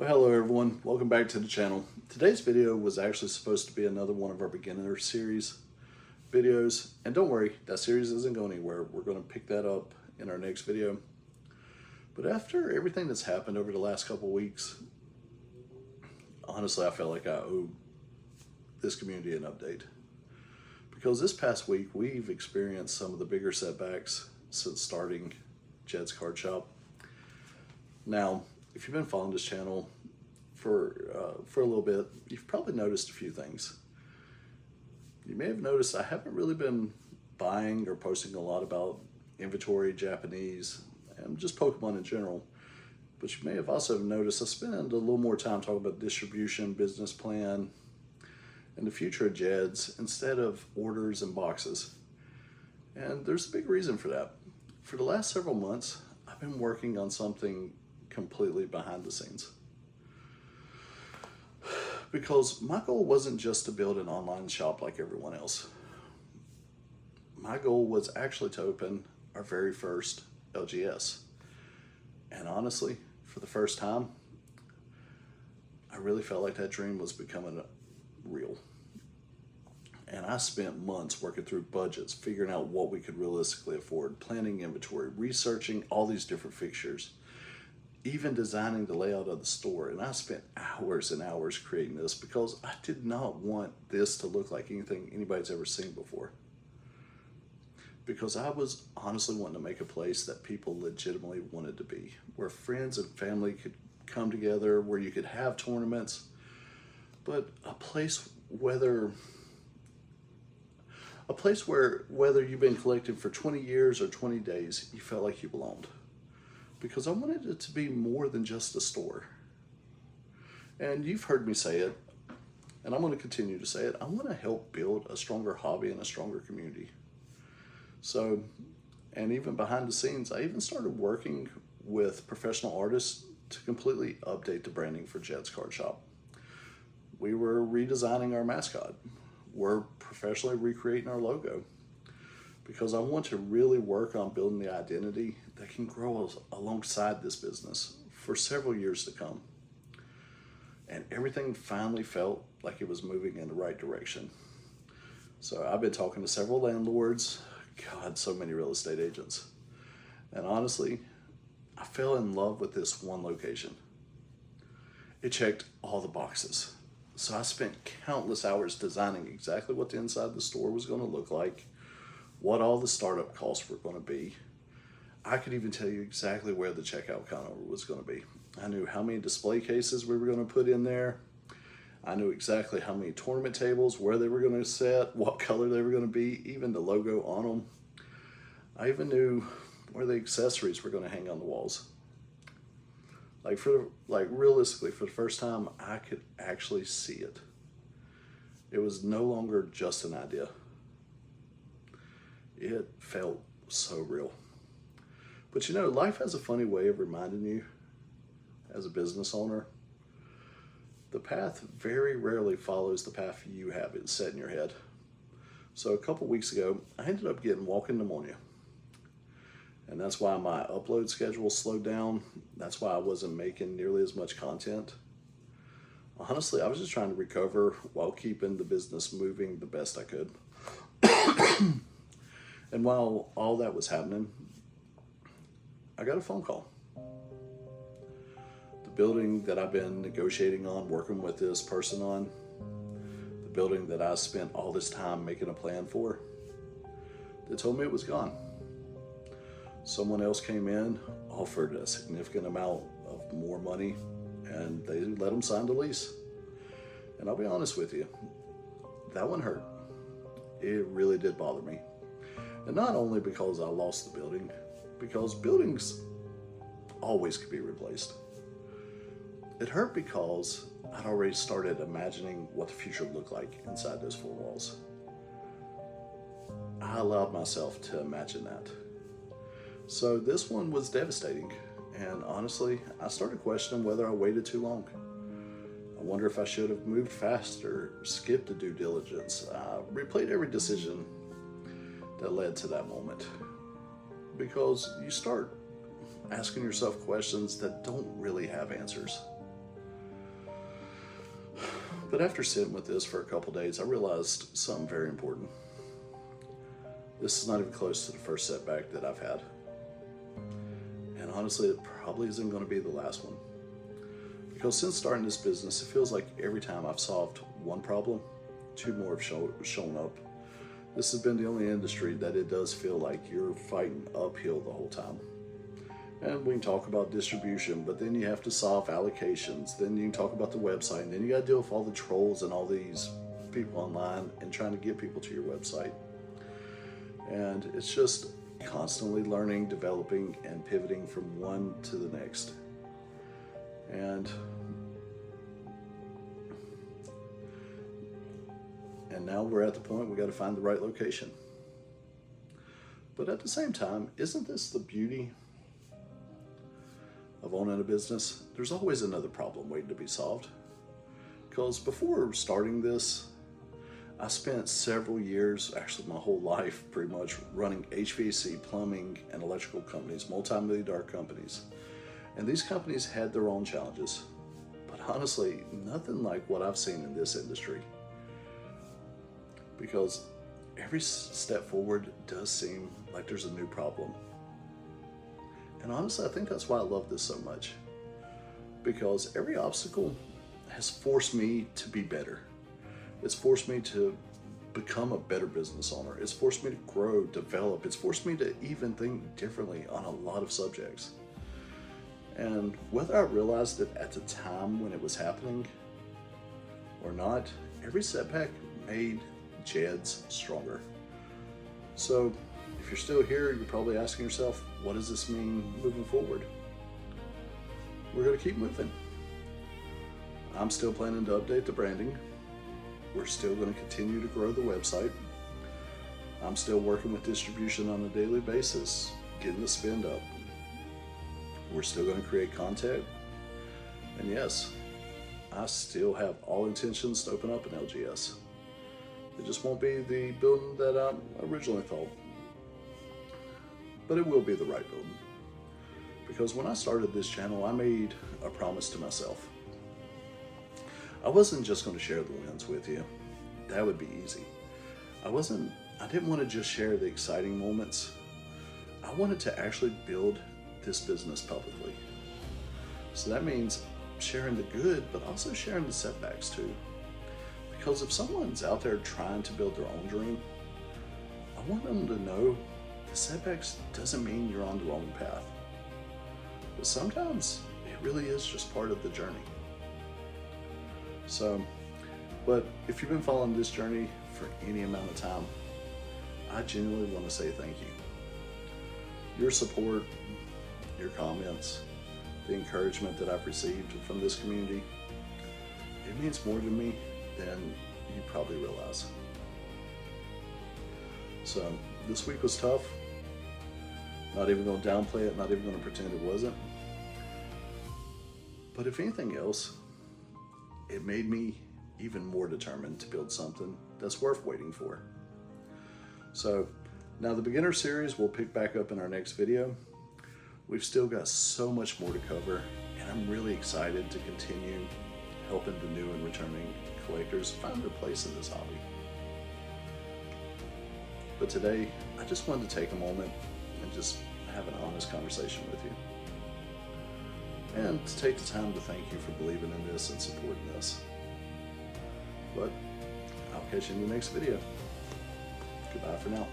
Well, hello everyone, welcome back to the channel. Today's video was actually supposed to be another one of our beginner series videos, and don't worry, that series isn't going anywhere. We're going to pick that up in our next video. But after everything that's happened over the last couple weeks, honestly I felt like I owed this community an update. Because this past week we've experienced some of the bigger setbacks since starting Jed's Card Shop. Now, if you've been following this channel for a little bit, you've probably noticed a few things. You may have noticed I haven't really been buying or posting a lot about inventory, Japanese, and just Pokemon in general. But you may have also noticed I spend a little more time talking about distribution, business plan, and the future of Jed's instead of orders and boxes. And there's a big reason for that. For the last several months, I've been working on something completely behind the scenes. Because my goal wasn't just to build an online shop like everyone else. My goal was actually to open our very first LGS. And honestly, for the first time, I really felt like that dream was becoming real. And I spent months working through budgets, figuring out what we could realistically afford, planning inventory, researching all these different fixtures, even designing the layout of the store. And I spent hours and hours creating this because I did not want this to look like anything anybody's ever seen before. Because I was honestly wanting to make a place that people legitimately wanted to be, where friends and family could come together, where you could have tournaments, but a place where whether you've been collecting for 20 years or 20 days, you felt like you belonged. Because I wanted it to be more than just a store. And you've heard me say it, and I'm going to continue to say it. I want to help build a stronger hobby and a stronger community. So, and even behind the scenes, I even started working with professional artists to completely update the branding for Jed's Card Shop. We were redesigning our mascot. We're professionally recreating our logo. Because I want to really work on building the identity that can grow alongside this business for several years to come. And everything finally felt like it was moving in the right direction. So I've been talking to several landlords, God, so many real estate agents. And honestly, I fell in love with this one location. It checked all the boxes. So I spent countless hours designing exactly what the inside of the store was going to look like, what all the startup costs were going to be. I could even tell you exactly where the checkout counter was going to be. I knew how many display cases we were going to put in there. I knew exactly how many tournament tables, where they were going to sit, what color they were going to be, even the logo on them. I even knew where the accessories were going to hang on the walls. Realistically, for the first time, I could actually see it. It was no longer just an idea. It felt so real. But you know, life has a funny way of reminding you, as a business owner, the path very rarely follows the path you have it set in your head. So a couple weeks ago, I ended up getting walking pneumonia. And that's why my upload schedule slowed down. That's why I wasn't making nearly as much content. Honestly, I was just trying to recover while keeping the business moving the best I could. And while all that was happening, I got a phone call. The building that I've been negotiating on, working with this person on, the building that I spent all this time making a plan for, they told me it was gone. Someone else came in, offered a significant amount of more money, and they let them sign the lease. And I'll be honest with you, that one hurt. It really did bother me. And not only because I lost the building, because buildings always could be replaced. It hurt because I'd already started imagining what the future would look like inside those four walls. I allowed myself to imagine that. So this one was devastating. And honestly, I started questioning whether I waited too long. I wonder if I should have moved faster, skipped the due diligence. I replayed every decision that led to that moment. Because you start asking yourself questions that don't really have answers. But after sitting with this for a couple days, I realized something very important. This is not even close to the first setback that I've had. And honestly, it probably isn't going to be the last one. Because since starting this business, it feels like every time I've solved one problem, two more have shown up. This has been the only industry that it does feel like you're fighting uphill the whole time. And we can talk about distribution, but then you have to solve allocations. Then you can talk about the website, and then you got to deal with all the trolls and all these people online and trying to get people to your website. And it's just constantly learning, developing, and pivoting from one to the next. And now we're at the point we got to find the right location. But at the same time, isn't this the beauty of owning a business? There's always another problem waiting to be solved. Because before starting this, I spent several years, actually my whole life pretty much, running HVAC, plumbing, and electrical companies, multi-million-dollar companies. And these companies had their own challenges. But honestly, nothing like what I've seen in this industry. Because every step forward does seem like there's a new problem. And honestly, I think that's why I love this so much. Because every obstacle has forced me to be better. It's forced me to become a better business owner. It's forced me to grow, develop. It's forced me to even think differently on a lot of subjects. And whether I realized it at the time when it was happening or not, every setback made Jed's stronger. So if you're still here, you're probably asking yourself, what does this mean moving forward? We're going to keep moving. I'm still planning to update the branding. We're still going to continue to grow the website. I'm still working with distribution on a daily basis, getting the spend up. We're still going to create content. And yes, I still have all intentions to open up an LGS. It just won't be the building that I originally thought. But it will be the right building. Because when I started this channel, I made a promise to myself. I wasn't just going to share the wins with you. That would be easy. I didn't want to just share the exciting moments. I wanted to actually build this business publicly. So that means sharing the good, but also sharing the setbacks too. Because if someone's out there trying to build their own dream, I want them to know the setbacks doesn't mean you're on the wrong path. But sometimes it really is just part of the journey. So, but if you've been following this journey for any amount of time, I genuinely want to say thank you. Your support, your comments, the encouragement that I've received from this community, it means more to me than you probably realize. So this week was tough. Not even going to downplay it, not even going to pretend it wasn't. But if anything else, it made me even more determined to build something that's worth waiting for. So now the beginner series will pick back up in our next video. We've still got so much more to cover, and I'm really excited to continue helping the new and returning collectors find their place in this hobby. But today, I just wanted to take a moment and just have an honest conversation with you. And to take the time to thank you for believing in this and supporting this. But I'll catch you in the next video. Goodbye for now.